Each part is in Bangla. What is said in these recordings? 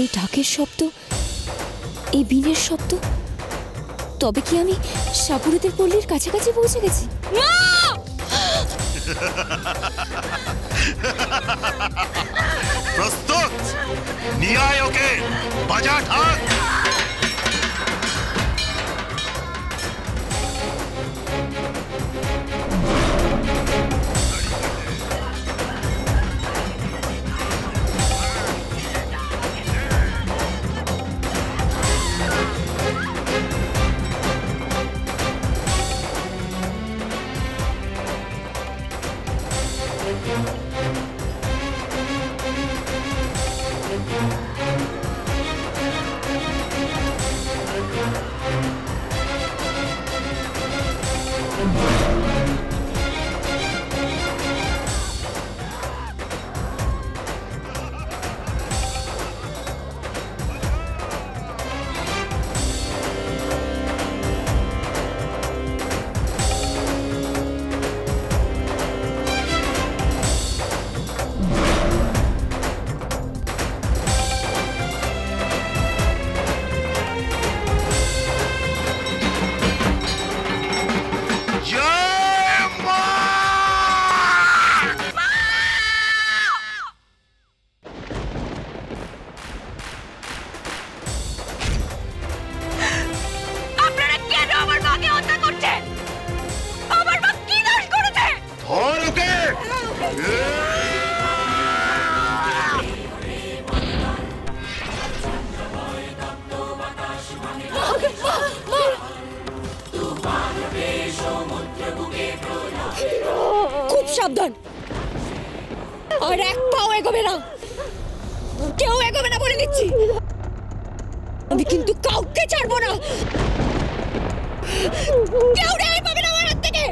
এই ঢাকের শব্দ, এই বীণের শব্দ, তবে কি আমি সাপুড়েদের পল্লীর কাছাকাছি পৌঁছে গেছি? প্রস্তুত, নিয়ে আয় ওকে, বাজা ঢাক। খুব সাবধান, আর এক পাও এগোবে না, কেউ এগোবে না বলে দিচ্ছি। আমি কিন্তু কাউকে ছাড়বো না, কেউ রেহাই পাবে না আমার হাত থেকে।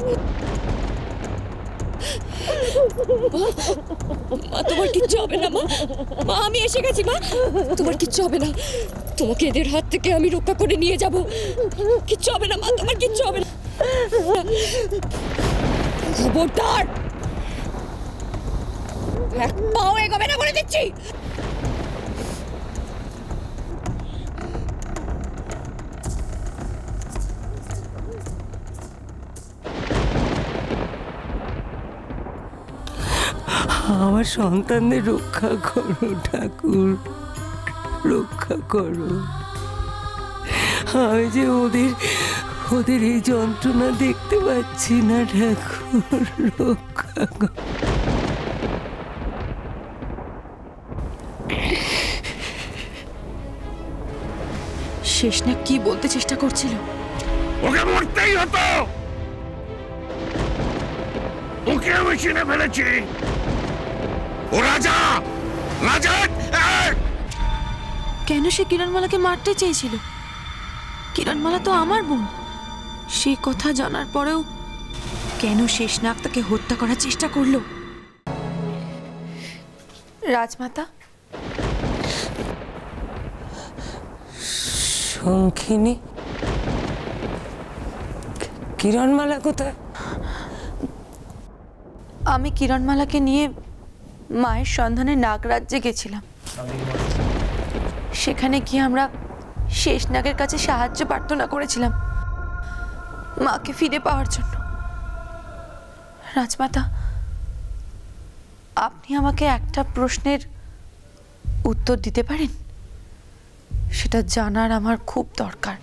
মা, তোমার কিচ্ছু হবে না মা, মা আমি এসে গেছি মা, তোমার কিচ্ছু হবে না, তোমাকে এদের হাত থেকে আমি রক্ষা করে নিয়ে যাব, কিচ্ছু হবে না মা, তোমার কিচ্ছু হবে না। খবরদার, এক পাও এগোবে না বলে দিচ্ছি। আমার সন্তানদের রক্ষা করো ঠাকুর, রক্ষা করো। আমি যে ওদের এই যন্ত্রণা দেখতে পাচ্ছি না ঠাকুর, রক্ষা করো। শেষনাগ কি বলতে চেষ্টা করছিল? ওকে মরতেই হতো, ওকে আমি চিনে ফেলেছি। ও রাজা, রাজা। কেন সে কিরণমালাকে মারতে চেয়েছিল? কিরণমালা তো আমার বোন। সেই কথা জানার পরেও কেন শেষনাগ তাকে হত্যা করার চেষ্টা করলো? রাজমাতা, শঙ্খিনী, কিরণমালা কোথায়? আমি কিরণমালাকে নিয়ে মায়ের সন্ধানে নাগরাজ্যে গেছিলাম। সেখানে গিয়ে আমরা শেষনাগের কাছে সাহায্য প্রার্থনা করেছিলাম মাকে ফিরে পাওয়ার জন্য। রাজমাতা, আপনি আমাকে একটা প্রশ্নের উত্তর দিতে পারেন? সেটা জানার আমার খুব দরকার।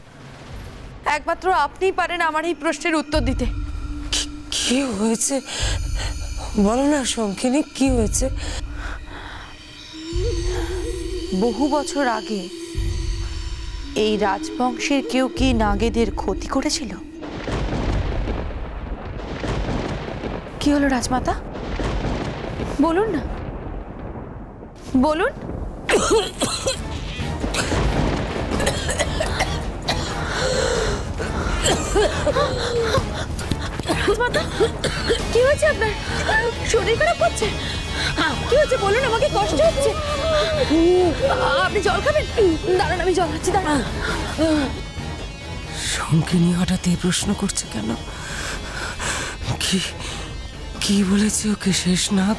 একমাত্র আপনিই পারেন আমার এই প্রশ্নের উত্তর দিতে। কি হয়েছে বলো না শঙ্খিনী, কি হয়েছে? বহু বছর আগে এই রাজবংশের কেউ কি নাগেদের ক্ষতি করেছিল? কি হলো রাজমাতা, বলুন না, বলুন। রাজমাতা, কি হয়েছে আপনার? শরীর খারাপ করছে? কি হয়েছে বলুন, আমাকে কষ্ট হচ্ছে। আপনি জল খাবেন? দাঁড়ান, আমি জল খাচ্ছি, দাঁড়ান। শঙ্খিনী হঠাৎ এই প্রশ্ন করছে কেন? কি বলেছে ওকে শেষনাগ?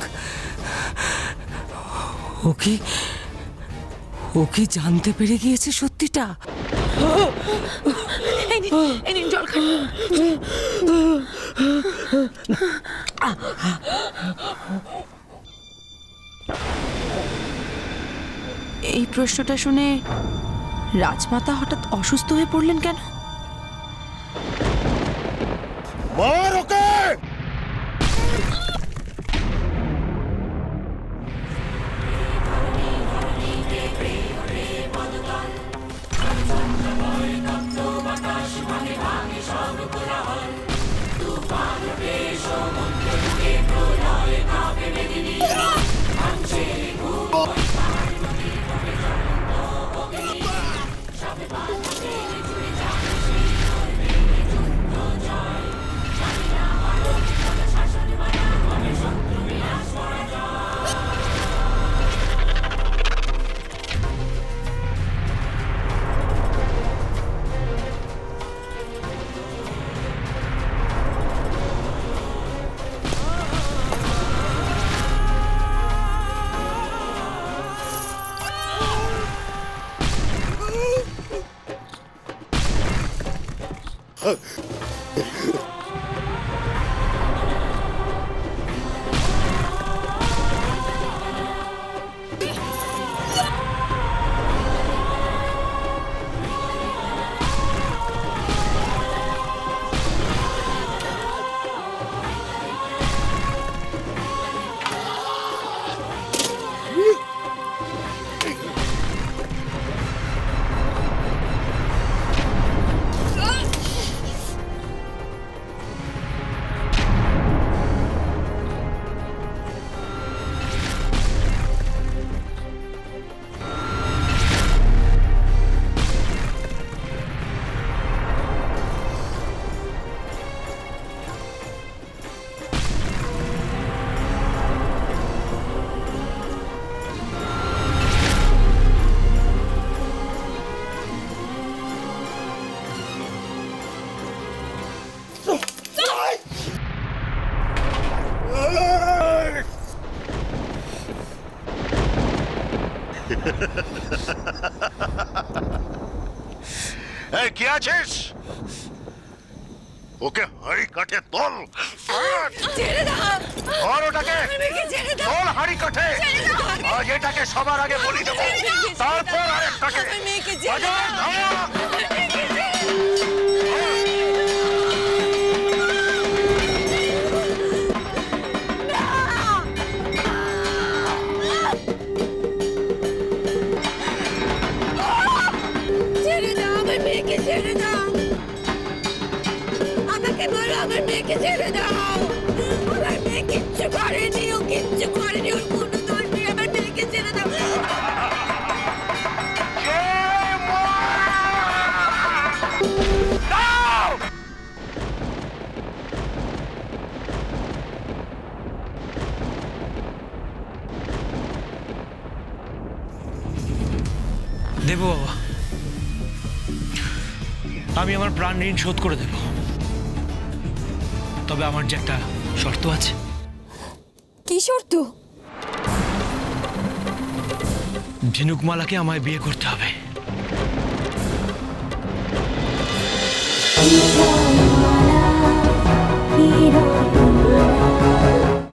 ও ও কি জানতে পেরে গিয়েছে সত্যিটা? এই নিন জল খান। এই প্রশ্নটা শুনে রাজমাতা হঠাৎ অসুস্থ হয়ে পড়লেন কেন? मार ओके। क्या चीज ओके हरी काटे तोल और ওটাকে তोल हरी काटे आज এটাকে সবার আগে বলি দেব তারপর আরেকটাকে বাজার ধাওয়া দেব বাবা, আমি আমার প্রাণ ঋণ শোধ করে দেব, তবে আমার যে একটা শর্ত আছে। কি শর্ত? ঝিনুকমালাকে আমায় বিয়ে করতে হবে।